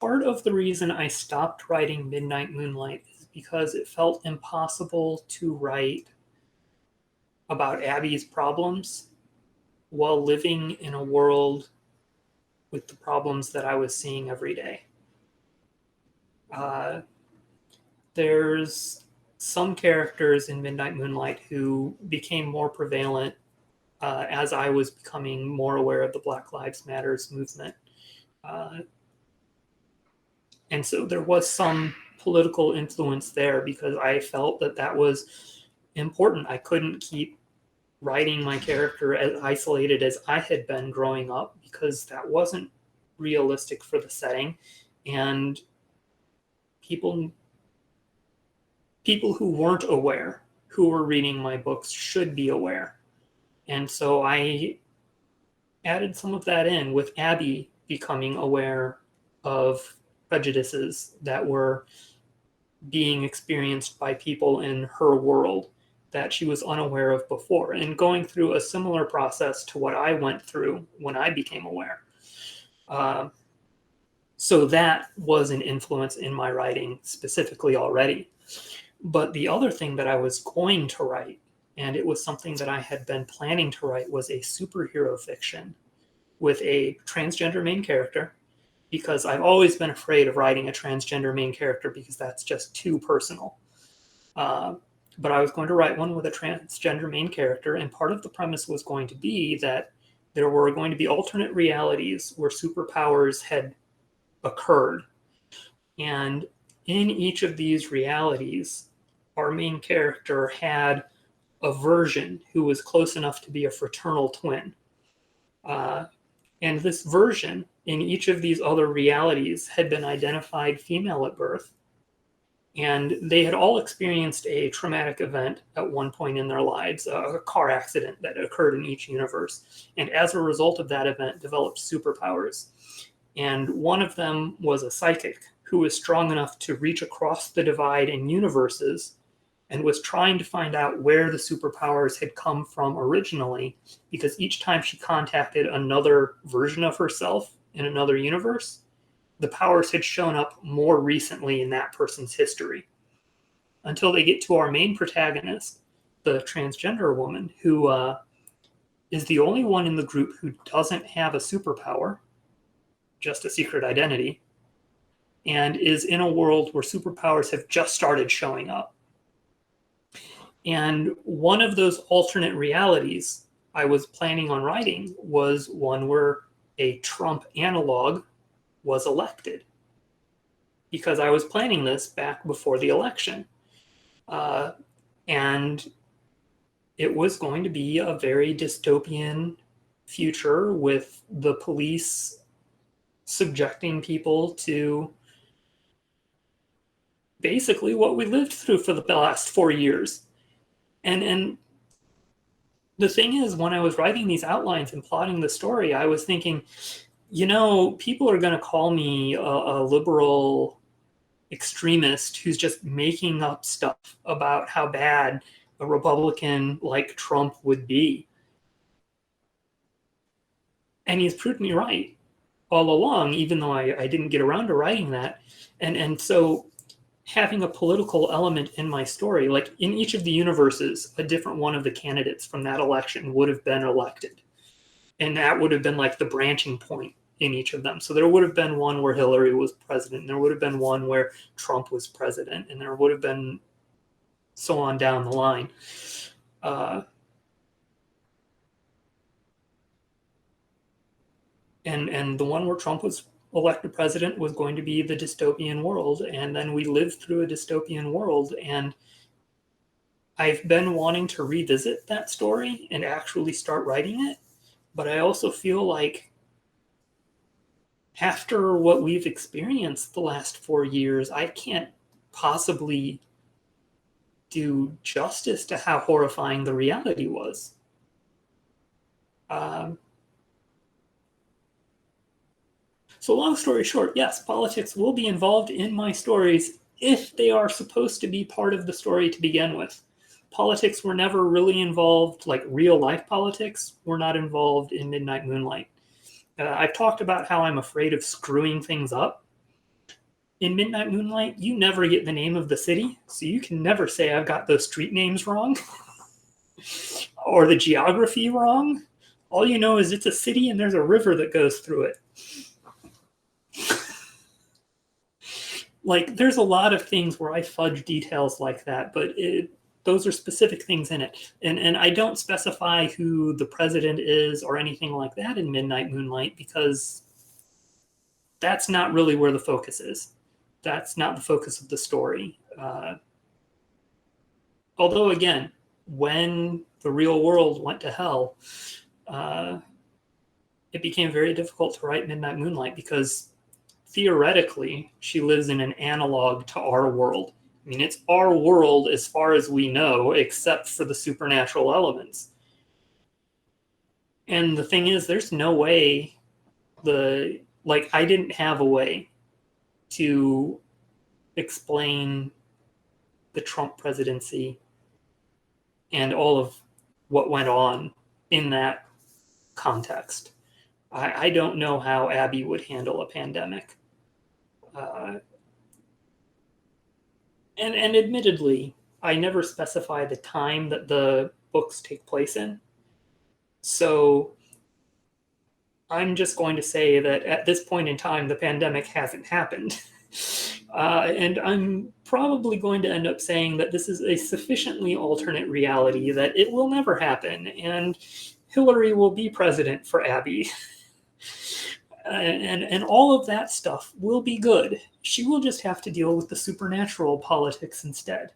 Part of the reason I stopped writing Midnight Moonlight is because it felt impossible to write about Abby's problems while living in a world with the problems that I was seeing every day. There's some characters in Midnight Moonlight who became more prevalent as I was becoming more aware of the Black Lives Matters movement. And so there was some political influence there because I felt that that was important. I couldn't keep writing my character as isolated as I had been growing up because that wasn't realistic for the setting. And people who weren't aware, who were reading my books, should be aware. And so I added some of that in with Abby becoming aware of prejudices that were being experienced by people in her world that she was unaware of before, and going through a similar process to what I went through when I became aware. So that was an influence in my writing specifically already. But the other thing that I was going to write, and it was something that I had been planning to write, was a superhero fiction with a transgender main character, because I've always been afraid of writing a transgender main character because that's just too personal. But I was going to write one with a transgender main character, and part of the premise was going to be that there were going to be alternate realities where superpowers had occurred. And in each of these realities, our main character had a version who was close enough to be a fraternal twin. And this version in each of these other realities had been identified female at birth. And they had all experienced a traumatic event at one point in their lives, a car accident that occurred in each universe. And as a result of that event, developed superpowers. And one of them was a psychic who was strong enough to reach across the divide in universes and was trying to find out where the superpowers had come from originally, because each time she contacted another version of herself in another universe, the powers had shown up more recently in that person's history. Until they get to our main protagonist, the transgender woman, who is the only one in the group who doesn't have a superpower, just a secret identity, and is in a world where superpowers have just started showing up. And one of those alternate realities I was planning on writing was one where a Trump analog was elected, because I was planning this back before the election. And it was going to be a very dystopian future with the police subjecting people to basically what we lived through for the last 4 years. And the thing is, when I was writing these outlines and plotting the story, I was thinking, people are going to call me a liberal extremist who's just making up stuff about how bad a Republican like Trump would be. And he's proved me right all along, even though I didn't get around to writing that. And so having a political element in my story, like in each of the universes, a different one of the candidates from that election would have been elected. And that would have been like the branching point in each of them. So there would have been one where Hillary was president, and there would have been one where Trump was president, and there would have been so on down the line. And the one where Trump was elected president was going to be the dystopian world. And then we lived through a dystopian world. And I've been wanting to revisit that story and actually start writing it. But I also feel like after what we've experienced the last 4 years, I can't possibly do justice to how horrifying the reality was. So long story short, yes, politics will be involved in my stories if they are supposed to be part of the story to begin with. Politics were never really involved, like real life politics were not involved in Midnight Moonlight. I've talked about how I'm afraid of screwing things up. In Midnight Moonlight, you never get the name of the city, so you can never say I've got those street names wrong or the geography wrong. All you know is it's a city and there's a river that goes through it. Like, there's a lot of things where I fudge details like that, but those are specific things in it. And I don't specify who the president is or anything like that in Midnight Moonlight because that's not really where the focus is. That's not the focus of the story. Although, again, when the real world went to hell, uh, it became very difficult to write Midnight Moonlight because theoretically she lives in an analog to our world. I mean, it's our world as far as we know, except for the supernatural elements. And the thing is, there's no way I didn't have a way to explain the Trump presidency and all of what went on in that context. I don't know how Abby would handle a pandemic. Uh, and admittedly, I never specify the time that the books take place in. So I'm just going to say that at this point in time, the pandemic hasn't happened. And I'm probably going to end up saying that this is a sufficiently alternate reality that it will never happen, and Hillary will be president for Abby. And all of that stuff will be good. She will just have to deal with the supernatural politics instead.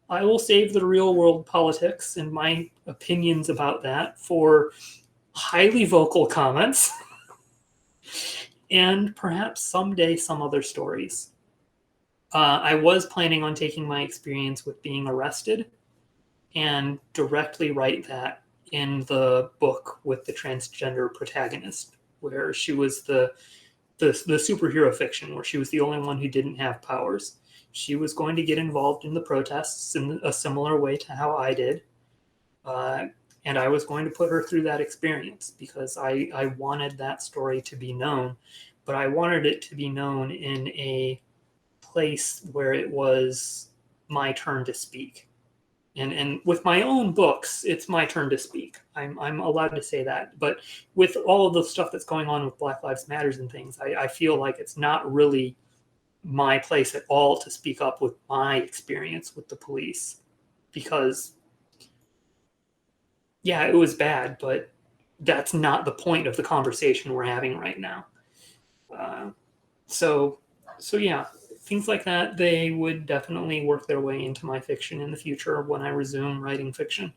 I will save the real world politics and my opinions about that for highly vocal comments and perhaps someday some other stories. I was planning on taking my experience with being arrested and directly write that in the book with the transgender protagonist, where she was the superhero fiction, where she was the only one who didn't have powers. She was going to get involved in the protests in a similar way to how I did. And I was going to put her through that experience because I wanted that story to be known, but I wanted it to be known in a place where it was my turn to speak. And with my own books, it's my turn to speak. I'm allowed to say that. But with all of the stuff that's going on with Black Lives Matters and things, I feel like it's not really my place at all to speak up with my experience with the police. Because, yeah, it was bad, but that's not the point of the conversation we're having right now. Uh, so, so yeah, things like that, they would definitely work their way into my fiction in the future when I resume writing fiction.